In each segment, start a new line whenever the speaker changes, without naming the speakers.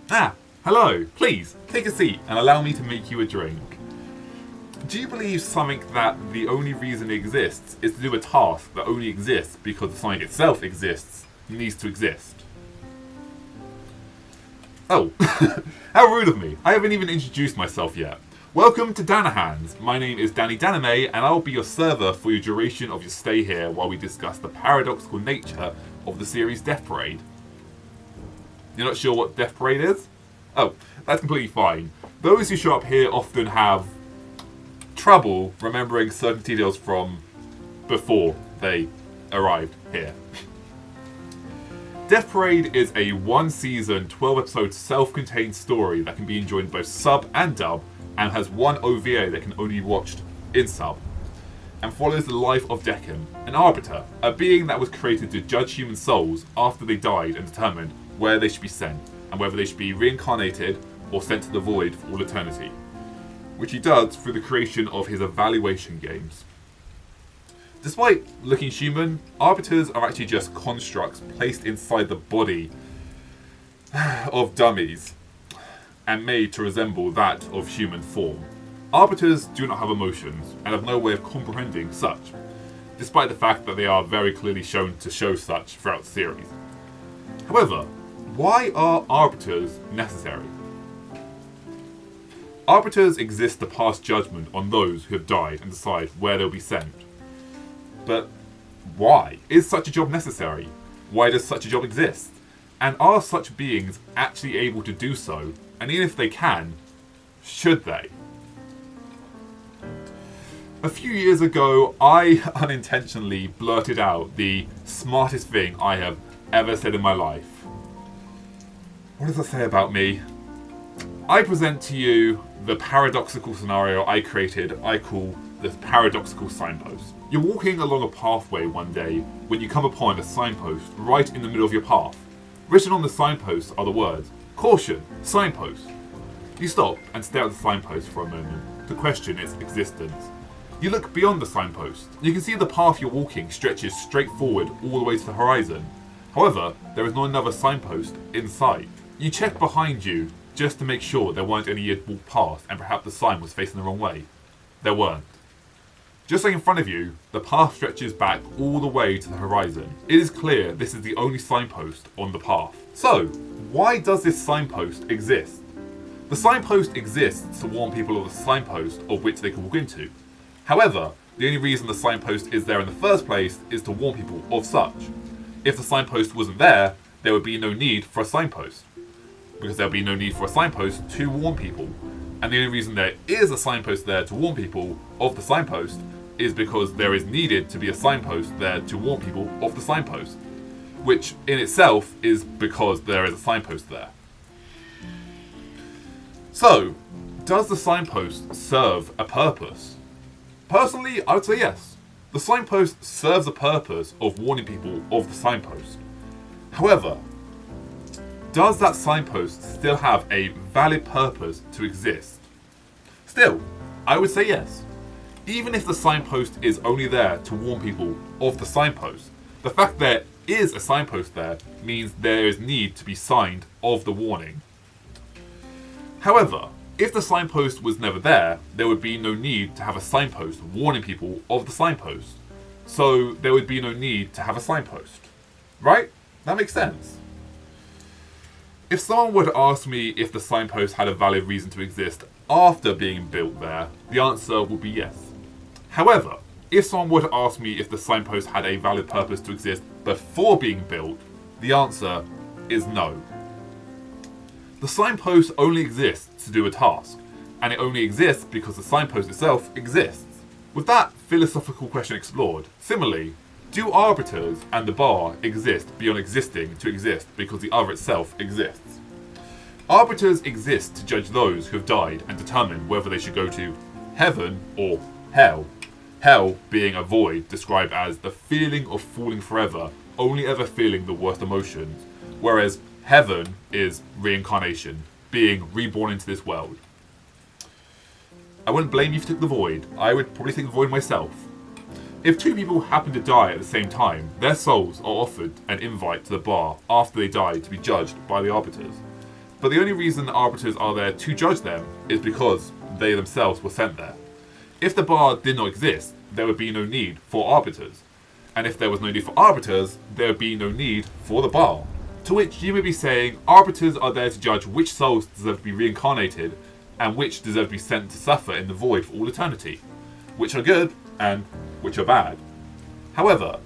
Ah, hello. Please, take a seat and allow me to make you a drink. Do you believe something that the only reason it exists is to do a task that only exists because the something itself exists needs to exist? Oh, how rude of me. I haven't even introduced myself yet. Welcome to Danahan's. My name is Danny Daname, and I'll be your server for your duration of your stay here while we discuss the paradoxical nature of the series Death Parade. You're not sure what Death Parade is? Oh, that's completely fine. Those who show up here often have trouble remembering certain details from before they arrived here. Death Parade is a one-season, 12-episode self-contained story that can be enjoyed in both sub and dub, and has one OVA that can only be watched in sub, and follows the life of Decim, an Arbiter, a being that was created to judge human souls after they died and determine where they should be sent, and whether they should be reincarnated or sent to the void for all eternity, which he does through the creation of his evaluation games. Despite looking human, Arbiters are actually just constructs placed inside the body of dummies and made to resemble that of human form. Arbiters do not have emotions and have no way of comprehending such, despite the fact that they are very clearly shown to show such throughout the series. However, why are Arbiters necessary? Arbiters exist to pass judgment on those who have died and decide where they'll be sent. But why? Is such a job necessary? Why does such a job exist? And are such beings actually able to do so? And even if they can, should they? A few years ago, I unintentionally blurted out the smartest thing I have ever said in my life. What does that say about me? I present to you the paradoxical scenario I created, I call the paradoxical signpost. You're walking along a pathway one day when you come upon a signpost right in the middle of your path. Written on the signpost are the words, "Caution, signpost." You stop and stare at the signpost for a moment to question its existence. You look beyond the signpost. You can see the path you're walking stretches straight forward all the way to the horizon. However, there is not another signpost in sight. You check behind you just to make sure there weren't any you'd walked past and perhaps the sign was facing the wrong way. There weren't. Just like in front of you, the path stretches back all the way to the horizon. It is clear this is the only signpost on the path. So, why does this signpost exist? The signpost exists to warn people of the signpost of which they can walk into. However, the only reason the signpost is there in the first place is to warn people of such. If the signpost wasn't there, there would be no need for a signpost, because there would be no need for a signpost to warn people. And the only reason there is a signpost there to warn people of the signpost is because there is needed to be a signpost there to warn people of the signpost, which in itself is because there is a signpost there. So, does the signpost serve a purpose? Personally, I would say yes. The signpost serves a purpose of warning people of the signpost. However, does that signpost still have a valid purpose to exist? Still, I would say yes. Even if the signpost is only there to warn people of the signpost, the fact there is a signpost there means there is need to be signed of the warning. However, if the signpost was never there, there would be no need to have a signpost warning people of the signpost. So there would be no need to have a signpost. Right? That makes sense. If someone were to ask me if the signpost had a valid reason to exist after being built there, the answer would be yes. However, if someone were to ask me if the signpost had a valid purpose to exist before being built, the answer is no. The signpost only exists to do a task, and it only exists because the signpost itself exists. With that philosophical question explored, similarly, do arbiters and the bar exist beyond existing to exist because the other itself exists? Arbiters exist to judge those who have died and determine whether they should go to heaven or hell. Hell being a void described as the feeling of falling forever, only ever feeling the worst emotions, whereas heaven is reincarnation, being reborn into this world. I wouldn't blame you if you took the void. I would probably take the void myself. If two people happen to die at the same time, their souls are offered an invite to the bar after they die to be judged by the arbiters. But the only reason the Arbiters are there to judge them is because they themselves were sent there. If the bar did not exist, there would be no need for Arbiters. And if there was no need for Arbiters, there would be no need for the bar. To which you may be saying, Arbiters are there to judge which souls deserve to be reincarnated and which deserve to be sent to suffer in the void for all eternity. Which are good and which are bad. However,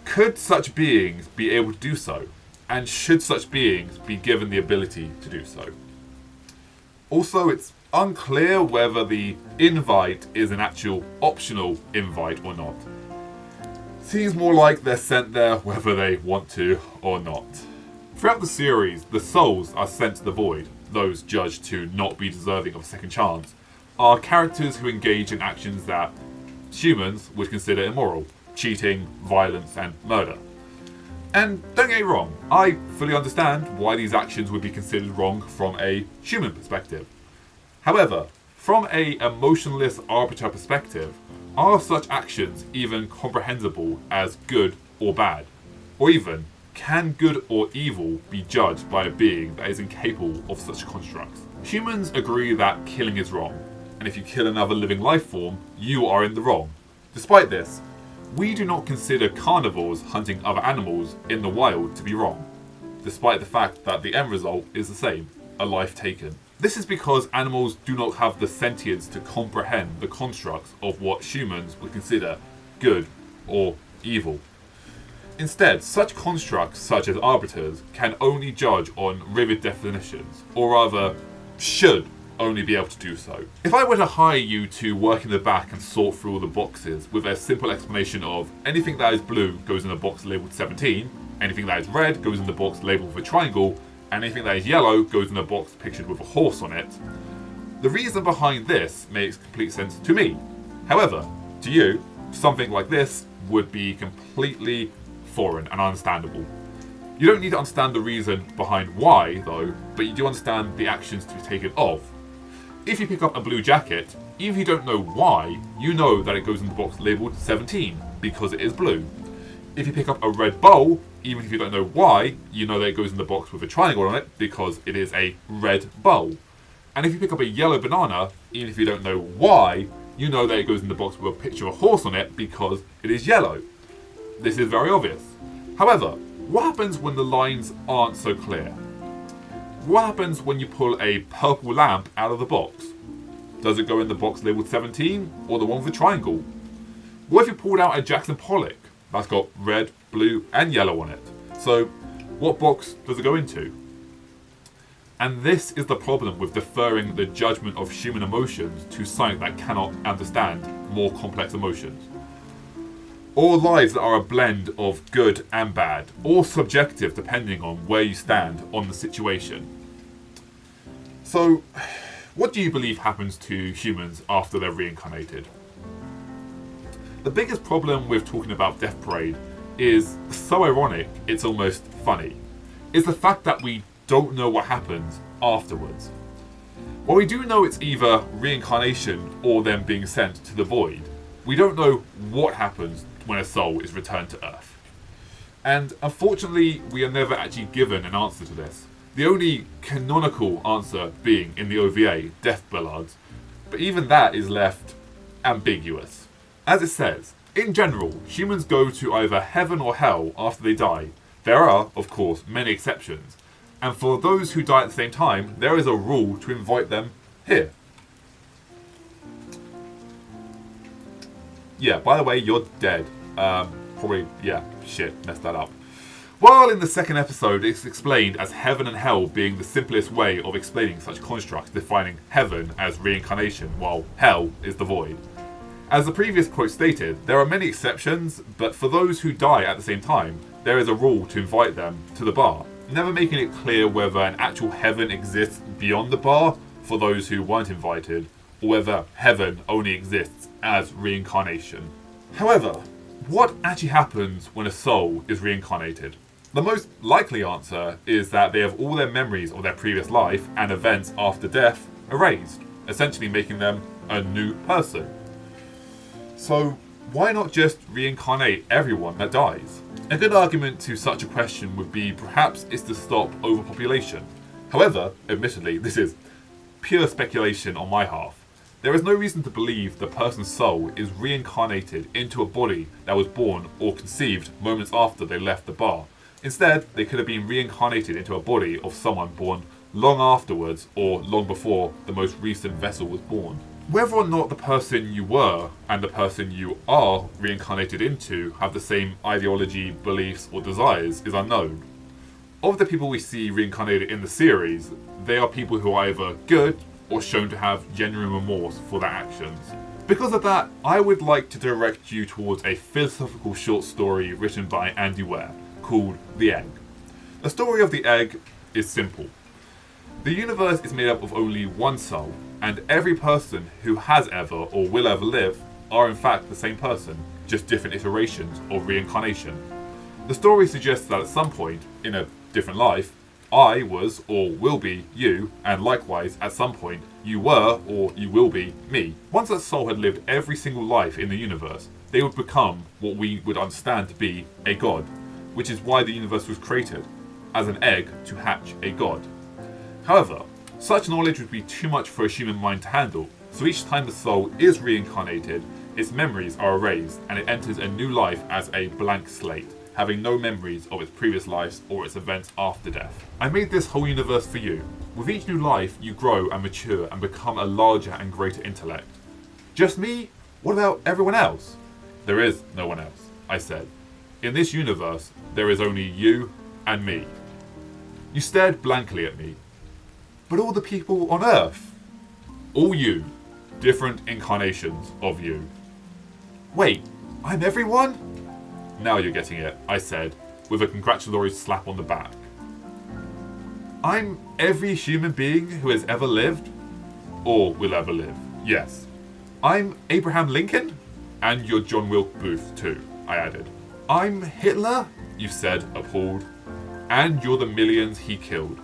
could such beings be able to do so? And should such beings be given the ability to do so? Also, it's unclear whether the invite is an actual optional invite or not. Seems more like they're sent there whether they want to or not. Throughout the series, the souls are sent to the void, those judged to not be deserving of a second chance, are characters who engage in actions that humans would consider immoral, cheating, violence, and murder. And don't get me wrong, I fully understand why these actions would be considered wrong from a human perspective. However, from a emotionless arbiter perspective, are such actions even comprehensible as good or bad? Or even, can good or evil be judged by a being that is incapable of such constructs? Humans agree that killing is wrong, and if you kill another living life form, you are in the wrong. Despite this, we do not consider carnivores hunting other animals in the wild to be wrong, despite the fact that the end result is the same, a life taken. This is because animals do not have the sentience to comprehend the constructs of what humans would consider good or evil. Instead, such constructs, such as arbiters, can only judge on rigid definitions, or rather, should only be able to do so. If I were to hire you to work in the back and sort through all the boxes with a simple explanation of anything that is blue goes in a box labelled 17, anything that is red goes in the box labelled with a triangle, and anything that is yellow goes in a box pictured with a horse on it, the reason behind this makes complete sense to me. However, to you, something like this would be completely foreign and ununderstandable. You don't need to understand the reason behind why, though, but you do understand the actions to be taken of. If you pick up a blue jacket, even if you don't know why, you know that it goes in the box labelled 17, because it is blue. If you pick up a red bowl, even if you don't know why, you know that it goes in the box with a triangle on it, because it is a red bowl. And if you pick up a yellow banana, even if you don't know why, you know that it goes in the box with a picture of a horse on it, because it is yellow. This is very obvious. However, what happens when the lines aren't so clear? What happens when you pull a purple lamp out of the box? Does it go in the box labelled 17 or the one with the triangle? What if you pulled out a Jackson Pollock that's got red, blue and yellow on it? So what box does it go into? And this is the problem with deferring the judgment of human emotions to something that cannot understand more complex emotions. All lives are a blend of good and bad, all subjective depending on where you stand on the situation. So, what do you believe happens to humans after they're reincarnated? The biggest problem with talking about Death Parade is so ironic it's almost funny, is the fact that we don't know what happens afterwards. While we do know it's either reincarnation or them being sent to the void, we don't know what happens when a soul is returned to Earth. And unfortunately, we are never actually given an answer to this. The only canonical answer being in the OVA, Death Ballads, but even that is left ambiguous. As it says, in general, humans go to either heaven or hell after they die. There are, of course, many exceptions, and for those who die at the same time, there is a rule to invite them here. Yeah, by the way, you're dead. Messed that up. While in the second episode it's explained as heaven and hell being the simplest way of explaining such constructs, defining heaven as reincarnation while hell is the void. As the previous quote stated, there are many exceptions, but for those who die at the same time, there is a rule to invite them to the bar, never making it clear whether an actual heaven exists beyond the bar for those who weren't invited, or whether heaven only exists as reincarnation. However, what actually happens when a soul is reincarnated? The most likely answer is that they have all their memories of their previous life and events after death erased, essentially making them a new person. So why not just reincarnate everyone that dies? A good argument to such a question would be perhaps it's to stop overpopulation. However, admittedly, this is pure speculation on my half. There is no reason to believe the person's soul is reincarnated into a body that was born or conceived moments after they left the bar. Instead, they could have been reincarnated into a body of someone born long afterwards or long before the most recent vessel was born. Whether or not the person you were and the person you are reincarnated into have the same ideology, beliefs, or desires is unknown. Of the people we see reincarnated in the series, they are people who are either good or shown to have genuine remorse for their actions. Because of that, I would like to direct you towards a philosophical short story written by Andy Weir called The Egg. The story of the egg is simple. The universe is made up of only one soul, and every person who has ever or will ever live are in fact the same person, just different iterations of reincarnation. The story suggests that at some point, in a different life, I was or will be you, and likewise, at some point, you were or you will be me. Once that soul had lived every single life in the universe, they would become what we would understand to be a god, which is why the universe was created, as an egg to hatch a god. However, such knowledge would be too much for a human mind to handle, so each time the soul is reincarnated, its memories are erased and it enters a new life as a blank slate, having no memories of its previous lives or its events after death. I made this whole universe for you. With each new life, you grow and mature and become a larger and greater intellect. Just me? What about everyone else? There is no one else, I said. In this universe, there is only you and me. You stared blankly at me. But all the people on Earth? All you. Different incarnations of you. Wait, I'm everyone? Now you're getting it, I said, with a congratulatory slap on the back. I'm every human being who has ever lived? Or will ever live, yes. I'm Abraham Lincoln? And you're John Wilkes Booth too, I added. I'm Hitler? You said, appalled. And you're the millions he killed.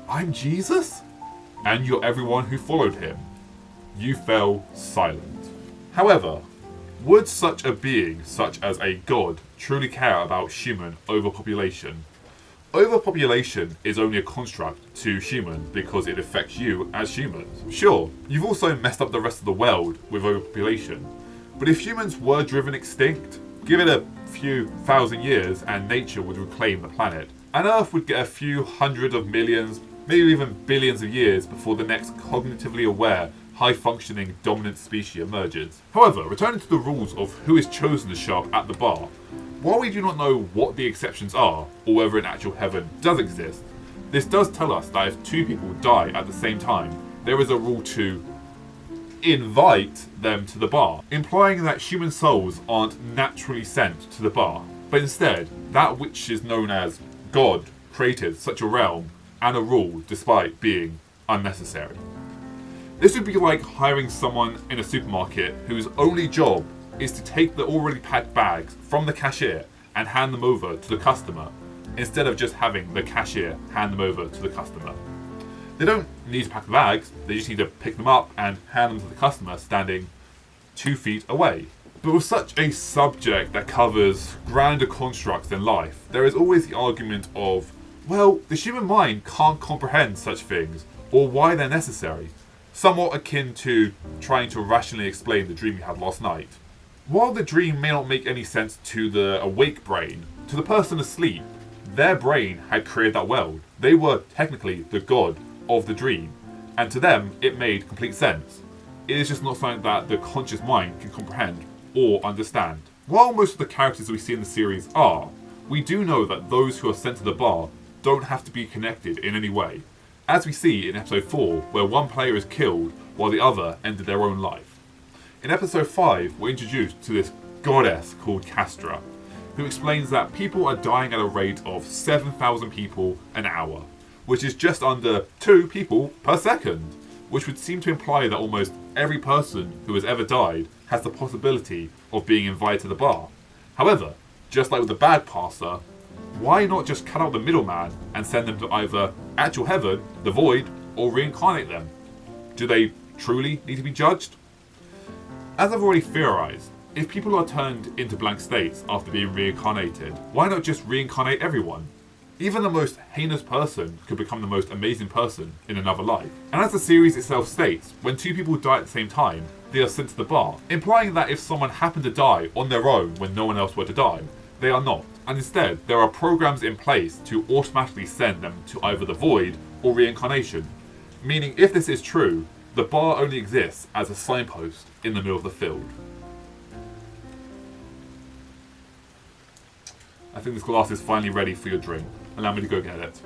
I'm Jesus? And you're everyone who followed him. You fell silent. However, would such a being, such as a god, truly care about human overpopulation? Overpopulation is only a construct to human because it affects you as humans. Sure, you've also messed up the rest of the world with overpopulation, but if humans were driven extinct, give it a few thousand years and nature would reclaim the planet, and Earth would get a few hundred of millions, maybe even billions of years before the next cognitively aware, high-functioning dominant species emerges. However, returning to the rules of who is chosen to show up at the bar, while we do not know what the exceptions are, or whether an actual heaven does exist, this does tell us that if two people die at the same time, there is a rule to invite them to the bar, implying that human souls aren't naturally sent to the bar, but instead, that which is known as God created such a realm and a rule despite being unnecessary. This would be like hiring someone in a supermarket whose only job is to take the already packed bags from the cashier and hand them over to the customer, instead of just having the cashier hand them over to the customer. They don't need to pack the bags, they just need to pick them up and hand them to the customer standing 2 feet away. But with such a subject that covers grander constructs than life, there is always the argument of, well, the human mind can't comprehend such things, or why they're necessary. Somewhat akin to trying to rationally explain the dream you had last night. While the dream may not make any sense to the awake brain, to the person asleep, their brain had created that world. They were technically the god of the dream, and to them it made complete sense. It is just not something that the conscious mind can comprehend or understand. While most of the characters we see in the series are, we do know that those who are sent to the bar don't have to be connected in any way, as we see in episode 4, where one player is killed while the other ended their own life. In episode 5, we're introduced to this goddess called Castra, who explains that people are dying at a rate of 7,000 people an hour, which is just under 2 people per second, which would seem to imply that almost every person who has ever died has the possibility of being invited to the bar. However, just like with the bad passer, why not just cut out the middleman and send them to either actual heaven, the void, or reincarnate them? Do they truly need to be judged? As I've already theorized, if people are turned into blank states after being reincarnated, why not just reincarnate everyone? Even the most heinous person could become the most amazing person in another life. And as the series itself states, when two people die at the same time, they are sent to the bar, implying that if someone happened to die on their own when no one else were to die, they are not. And instead, there are programs in place to automatically send them to either the void or reincarnation. Meaning, if this is true, the bar only exists as a signpost in the middle of the field. I think this glass is finally ready for your drink. Allow me to go get it.